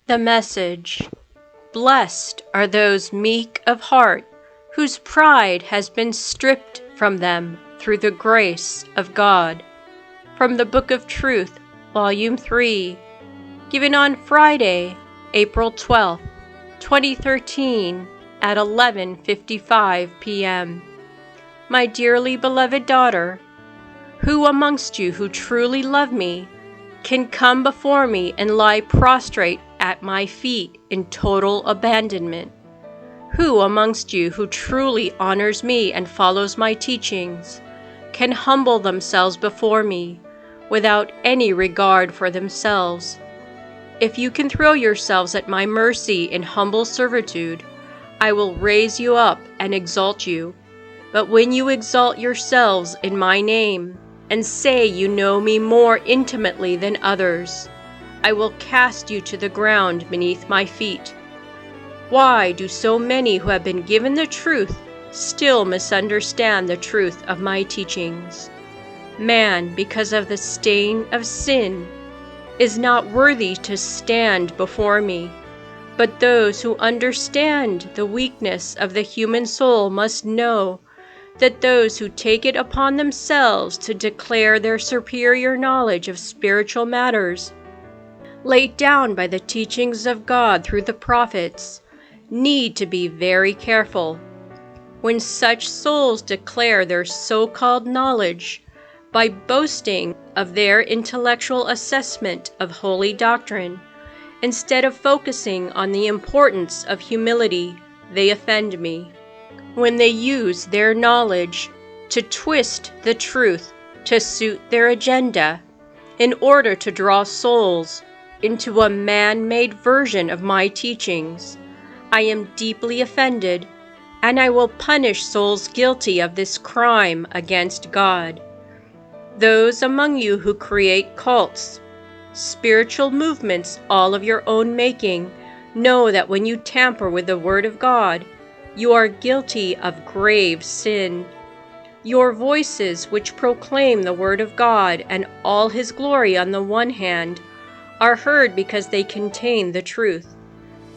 The message: Blessed are those meek of heart, whose pride has been stripped from them through the grace of God. From the Book of Truth, Volume 3, given on Friday, April 12, 2013, at 11:55 p.m. My dearly beloved daughter, who amongst you who truly love me can come before me and lie prostrate at my feet in total abandonment? Who amongst you who truly honors me and follows my teachings can humble themselves before me without any regard for themselves? If you can throw yourselves at my mercy in humble servitude, I will raise you up and exalt you. But when you exalt yourselves in my name, and say you know me more intimately than others, I will cast you to the ground beneath my feet. Why do so many who have been given the truth still misunderstand the truth of my teachings? Man, because of the stain of sin, is not worthy to stand before me, but those who understand the weakness of the human soul must know that those who take it upon themselves to declare their superior knowledge of spiritual matters, laid down by the teachings of God through the prophets, need to be very careful. When such souls declare their so-called knowledge by boasting of their intellectual assessment of holy doctrine, instead of focusing on the importance of humility, they offend me. When they use their knowledge to twist the truth to suit their agenda in order to draw souls into a man-made version of my teachings, I am deeply offended, and I will punish souls guilty of this crime against God. Those among you who create cults, spiritual movements all of your own making, know that when you tamper with the Word of God, you are guilty of grave sin. Your voices, which proclaim the Word of God and all His glory on the one hand, are heard because they contain the truth.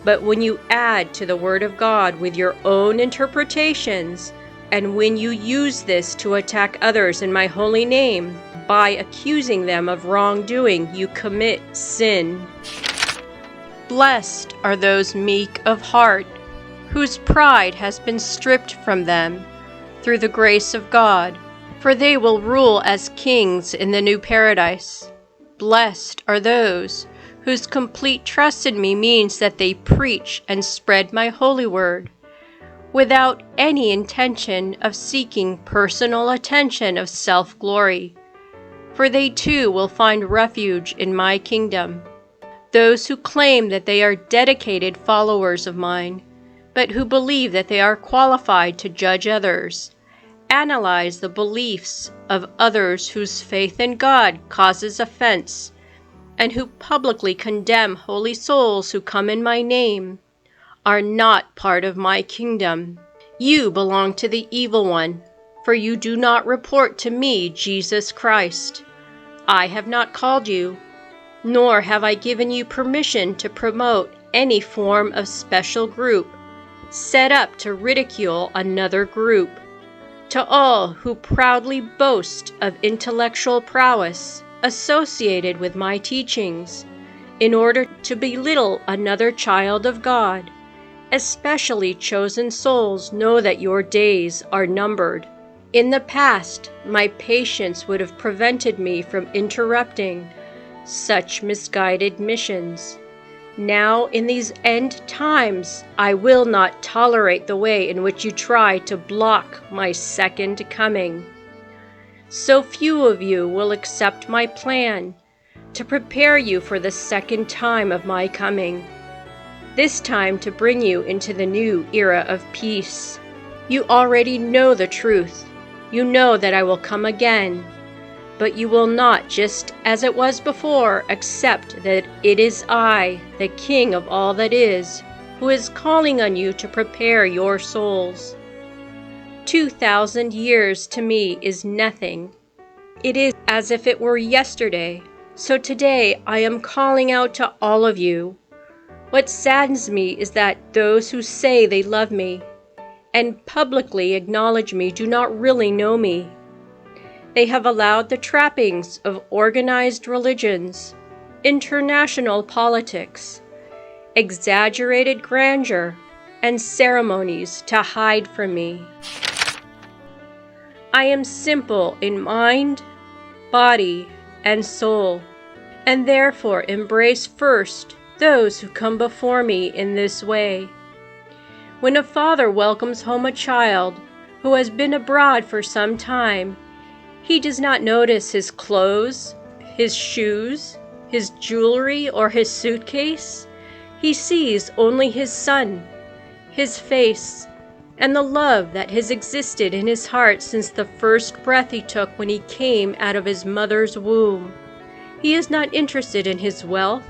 But when you add to the Word of God with your own interpretations, and when you use this to attack others in my holy name by accusing them of wrongdoing, you commit sin. Blessed are those meek of heart, whose pride has been stripped from them through the grace of God, for they will rule as kings in the new paradise. Blessed are those whose complete trust in me means that they preach and spread my holy word without any intention of seeking personal attention of self-glory, for they too will find refuge in my kingdom. Those who claim that they are dedicated followers of mine, but who believe that they are qualified to judge others, analyze the beliefs of others whose faith in God causes offense, and who publicly condemn holy souls who come in my name, are not part of my kingdom. You belong to the evil one, for you do not report to me Jesus Christ. I have not called you, nor have I given you permission to promote any form of special group set up to ridicule another group. To all who proudly boast of intellectual prowess associated with my teachings in order to belittle another child of God, especially chosen souls, know that your days are numbered. In the past, my patience would have prevented me from interrupting such misguided missions. Now, in these end times, I will not tolerate the way in which you try to block my second coming. So few of you will accept my plan to prepare you for the second time of my coming, this time to bring you into the new era of peace. You already know the truth. You know that I will come again, but you will not, just as it was before, accept that it is I, the King of all that is, who is calling on you to prepare your souls. 2,000 years to me is nothing. It is as if it were yesterday. So today I am calling out to all of you. What saddens me is that those who say they love me and publicly acknowledge me do not really know me. They have allowed the trappings of organized religions, international politics, exaggerated grandeur, and ceremonies to hide from me. I am simple in mind, body, and soul, and therefore embrace first those who come before me in this way. When a father welcomes home a child who has been abroad for some time, he does not notice his clothes, his shoes, his jewelry, or his suitcase. He sees only his son, his face, and the love that has existed in his heart since the first breath he took when he came out of his mother's womb. He is not interested in his wealth,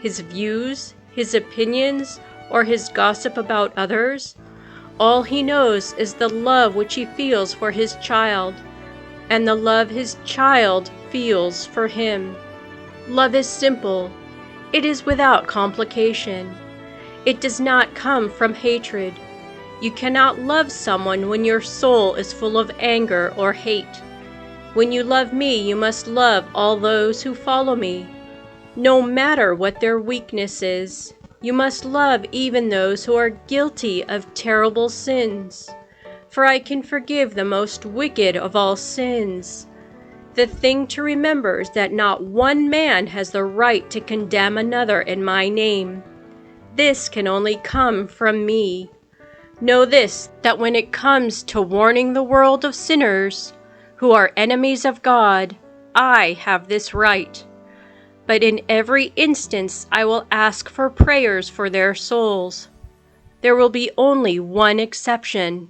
his views, his opinions, or his gossip about others. All he knows is the love which he feels for his child, and the love his child feels for him. Love is simple. It is without complication. It does not come from hatred. You cannot love someone when your soul is full of anger or hate. When you love me, you must love all those who follow me. No matter what their weakness is, you must love even those who are guilty of terrible sins. For I can forgive the most wicked of all sins. The thing to remember is that not one man has the right to condemn another in my name. This can only come from me. Know this, that when it comes to warning the world of sinners who are enemies of God, I have this right. But in every instance I will ask for prayers for their souls. There will be only one exception.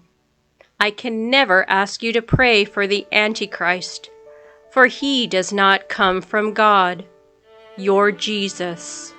I can never ask you to pray for the Antichrist, for he does not come from God. Your Jesus.